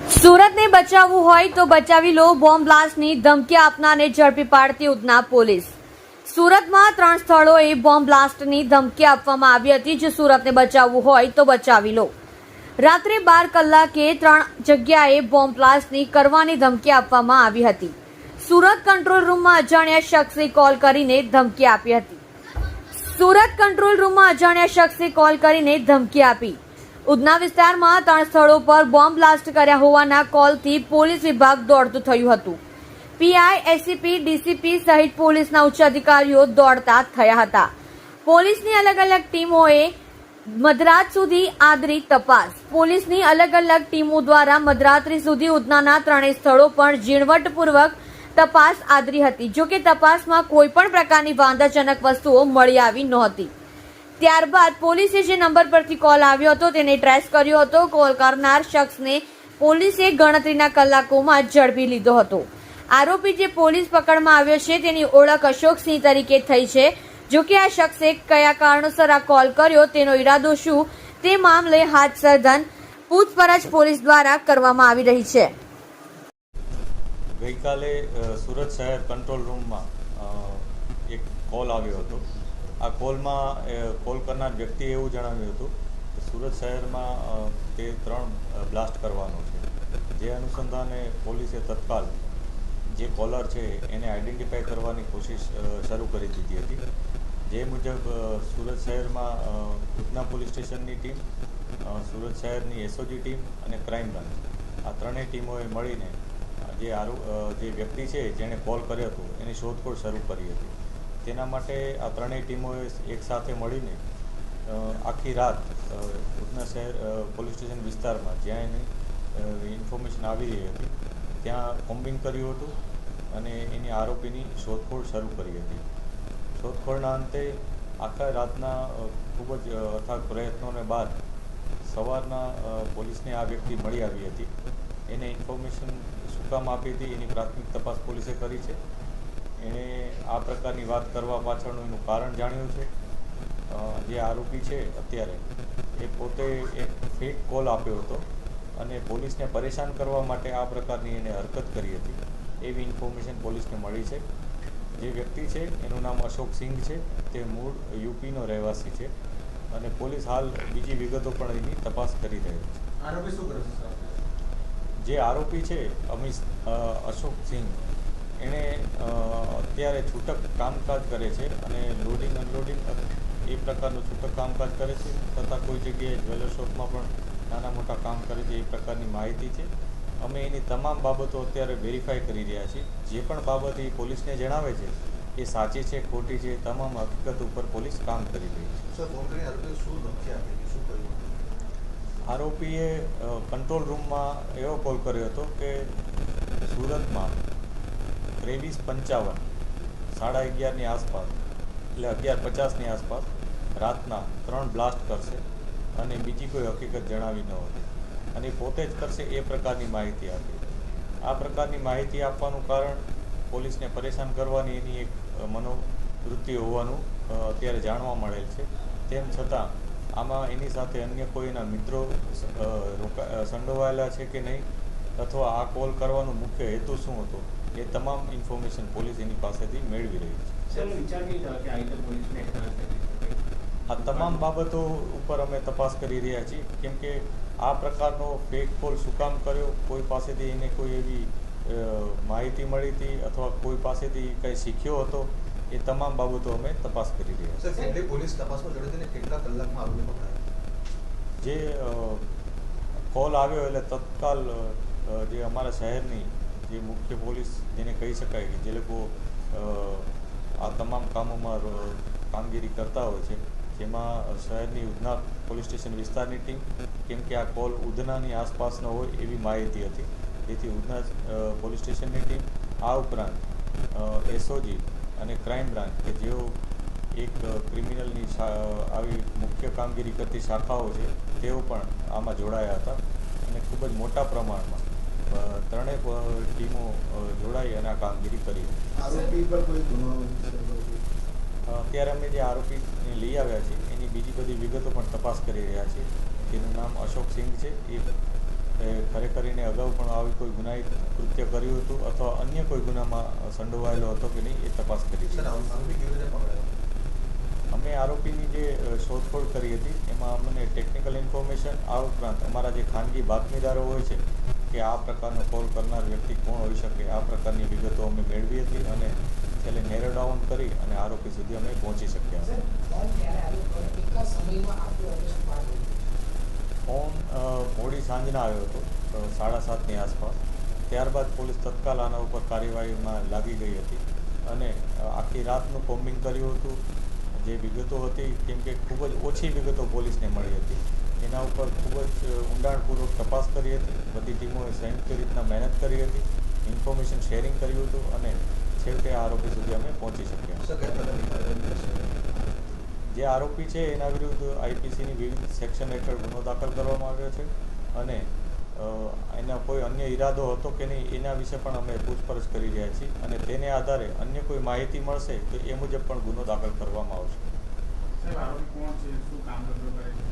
સુરતને બચાવવું હોય તો બચાવી લો, બોમ્બ બ્લાસ્ટની ધમકી આપનારને ઝડપી પાડતી ઉધના પોલીસ. સુરતમાં 3 સ્થળોએ બોમ્બ બ્લાસ્ટની ધમકી આપવામાં આવી હતી. જો સુરતને બચાવવું હોય તો બચાવી લો. રાત્રે 12 કલાકે 3 જગ્યાએ બોમ્બ બ્લાસ્ટની કરવાની ધમકી આપવામાં આવી હતી. સુરત કંટ્રોલ રૂમમાં અજાણ્યા શખ્સે કોલ કરીને ધમકી આપી હતી. સુરત કંટ્રોલ રૂમમાં અજાણ્યા શખ્સે કોલ કરીને ધમકી આપી. ઉધના વિસ્તારમાં 3 સ્થળો પર બોમ્બ બ્લાસ્ટ કર્યા હોવાના કોલથી પોલીસ વિભાગ દોડતું થયું હતું. પીઆઈ, એસીપી, ડીસીપી સહિત પોલીસના ઉચ્ચ અધિકારીઓ દોડતા થયા હતા. પોલીસની અલગ અલગ ટીમોએ મધરાત સુધી આદરી તપાસ. પોલીસની અલગ અલગ ટીમો દ્વારા મધરાત્રી સુધી ઉધનાના 3 સ્થળો પર ઝીણવટપૂર્વક તપાસ આદરી હતી. જોકે તપાસમાં કોઈ પણ પ્રકારની વાંધાજનક વસ્તુઓ મળી આવી નહોતી. ત્યારબાદ પોલીસે જે નંબર પરથી કોલ આવ્યો હતો તેને ટ્રેસ કર્યો હતો. કોલ કરનાર શખ્સને પોલીસે ગણતરીના કલાકોમાં ઝડપી લીધો હતો. આરોપી જે પોલીસ પકડમાં આવ્યો છે તેની ઓળખ અશોકસિંહ તરીકે થઈ છે. જોકે આ શખ્સે કયા કારણોસર આ કોલ કર્યો, તેનો ઈરાદો શું, તે મામલે હાથ સઘન પૂછપરછ પોલીસ દ્વારા કરવામાં આવી રહી છે. ગઈકાલે સુરત શહેર કંટ્રોલ રૂમમાં એક કોલ આવ્યો હતો. આ કોલમાં કોલ કરનાર વ્યક્તિએ એવું જણાવ્યું હતું કે સુરત શહેરમાં તે 3 બ્લાસ્ટ કરવાનો છે. જે અનુસંધાને પોલીસે તત્કાલ જે કોલર છે એને આઈડેન્ટિફાઈ કરવાની કોશિશ શરૂ કરી દીધી હતી. જે મુજબ સુરત શહેરમાં ઉધના પોલીસ સ્ટેશનની ટીમ, સુરત શહેરની એસઓજી ટીમ અને ક્રાઇમ બ્રાન્ચ આ 3 ટીમોએ મળીને જે વ્યક્તિ છે જેણે કોલ કર્યો હતો એની શોધખોળ શરૂ કરી હતી. તેના માટે આ 3 ટીમોએ એક સાથે મળીને આખી રાત ઉધના શહેર પોલીસ સ્ટેશન વિસ્તારમાં જ્યાં એની ઇન્ફોર્મેશન આવી રહી હતી ત્યાં કોમ્બિંગ કર્યું હતું અને એની આરોપીની શોધખોળ શરૂ કરી હતી. શોધખોળના અંતે આખા રાતના ખૂબ જ અથાગ પ્રયત્નોને બાદ સવારના પોલીસને આ વ્યક્તિ મળી આવી હતી. એને ઇન્ફોર્મેશન શું કામ આપી હતી એની પ્રાથમિક તપાસ પોલીસે કરી છે. એણે આ પ્રકારની વાત કરવા પાછળનું એનું કારણ જાણ્યું છે. જે આરોપી છે અત્યારે એ પોતે એક ફેક કોલ આપ્યો હતો અને પોલીસને પરેશાન કરવા માટે આ પ્રકારની એણે હરકત કરી હતી એવી ઇન્ફોર્મેશન પોલીસને મળી છે. જે વ્યક્તિ છે એનું નામ અશોક સિંઘ છે. તે મૂળ યુપીનો રહેવાસી છે અને પોલીસ હાલ બીજી વિગતો પણ એની તપાસ કરી રહી છે. આરોપી શું કરે છે? જે આરોપી છે અશોક સિંઘ એણે અત્યારે છૂટક કામકાજ કરે છે અને લોડિંગ અનલોડિંગ એ પ્રકારનું છૂટક કામકાજ કરે છે, તથા કોઈ જગ્યાએ જ્વેલર શોપમાં પણ નાના મોટા કામ કરે છે એ પ્રકારની માહિતી છે. અમે એની તમામ બાબતો અત્યારે વેરીફાઈ કરી રહ્યા છીએ. જે પણ બાબત એ પોલીસને જણાવે છે એ સાચી છે, ખોટી છે, તમામ હકીકત ઉપર પોલીસ કામ કરી રહી છે. આરોપીએ કંટ્રોલ રૂમમાં એવો કોલ કર્યો હતો કે સુરતમાં 23:55 11:30ની આસપાસ એટલે 11:50ની આસપાસ રાતના 3 બ્લાસ્ટ કરશે અને બીજી કોઈ હકીકત જણાવી ન હતી અને પોતે જ કરશે એ પ્રકારની માહિતી આપી. આ પ્રકારની માહિતી આપવાનું કારણ પોલીસને પરેશાન કરવાની એની એક મનોવૃત્તિ હોવાનું અત્યારે જાણવા મળેલ છે. તેમ છતાં આમાં એની સાથે અન્ય કોઈના મિત્રો સંડોવાયેલા છે કે નહીં અથવા આ કોલ કરવાનો મુખ્ય હેતુ શું હતો એ તમામ ઇન્ફોર્મેશન પોલીસ એની પાસેથી મેળવી રહી છે. આ તમામ બાબતો ઉપર અમે તપાસ કરી રહ્યા છીએ. કેમ કે આ પ્રકારનો ફેક કોલ શું કામ કર્યો, કોઈ પાસેથી એને કોઈ એવી માહિતી મળી હતી અથવા કોઈ પાસેથી કંઈ શીખ્યો હતો, એ તમામ બાબતો અમે તપાસ કરી રહ્યા છીએ. પોલીસ તપાસમાં જોડે કેટલા કલાકમાં આરોપી પકડાયો? જે કોલ આવ્યો એટલે તત્કાલ જે અમારા શહેરની જે મુખ્ય પોલીસ જેને કહી શકાય કે જે લોકો આ તમામ કામોમાં કામગીરી કરતા હોય છે, જેમાં શહેરની ઉધના પોલીસ સ્ટેશન વિસ્તારની ટીમ, કેમ કે આ કોલ ઉધનાની આસપાસનો હોય એવી માહિતી હતી, જેથી ઉધના પોલીસ સ્ટેશનની ટીમ, આ ઉપરાંત એસઓજી અને ક્રાઇમ બ્રાન્ચ કે જેઓ એક ક્રિમિનલની આવી મુખ્ય કામગીરી કરતી શાખાઓ છે તેઓ પણ આમાં જોડાયા હતા અને ખૂબ જ મોટા પ્રમાણમાં 3 ટીમો જોડાઈ અને આ કામગીરી કરી. આરોપી પર કોઈ ગુનો? અત્યારે અમે જે આરોપીને લઈ આવ્યા છીએ એની બીજી બધી વિગતો પણ તપાસ કરી રહ્યા છીએ. જેનું નામ અશોક સિંઘ છે. એ એ ખરેખર એને અગાઉ પણ આવી કોઈ ગુનાહિત કૃત્ય કર્યું હતું અથવા અન્ય કોઈ ગુનામાં સંડોવાયેલો હતો કે નહીં એ તપાસ કરી સર છે. આરોપી કેવી રીતે પકડાયો? અમે આરોપીની જે શોધખોળ કરી હતી એમાં અમને ટેકનિકલ ઇન્ફોર્મેશન આ ઉપરાંત અમારા જે ખાનગી બાતમીદારો હોય છે કે આ પ્રકારનો કોલ કરનાર વ્યક્તિ કોણ હોઈ શકે આ પ્રકારની વિગતો અમે મેળવી હતી અને છેલ્લે નેરો ડાઉન કરી અને આરોપી સુધી અમે પહોંચી શક્યા હતા. ફોન મોડી સાંજના આવ્યો હતો 7:30ની આસપાસ. ત્યારબાદ પોલીસ તત્કાલ આના ઉપર કાર્યવાહીમાં લાગી ગઈ હતી અને આખી રાતનું કોમ્બિંગ કર્યું હતું. જે વિગતો હતી કેમ કે ખૂબ જ ઓછી વિગતો પોલીસને મળી હતી એના ઉપર ખૂબ જ ઊંડાણપૂર્વક તપાસ કરી હતી. બધી ટીમોએ સંયુક્ત રીતના મહેનત કરી હતી, ઇન્ફોર્મેશન શેરિંગ કર્યું હતું અને છેવટે આરોપી સુધી અમે પહોંચી શક્યા. સર કયા પ્રકારની કાર્યવાહી થશે? જે આરોપી છે એના વિરુદ્ધ આઈપીસીની વિવિધ સેક્શન હેઠળ ગુનો દાખલ કરવામાં આવ્યો છે અને એના કોઈ અન્ય ઈરાદો હતો કે નહીં એના વિશે પણ અમે પૂછપરછ કરી રહ્યા છીએ અને તેને આધારે અન્ય કોઈ માહિતી મળશે તો એ મુજબ પણ ગુનો દાખલ કરવામાં આવશે. સાહેબ આરોપી કોણ છે, શું કામ કરતો કરે છે?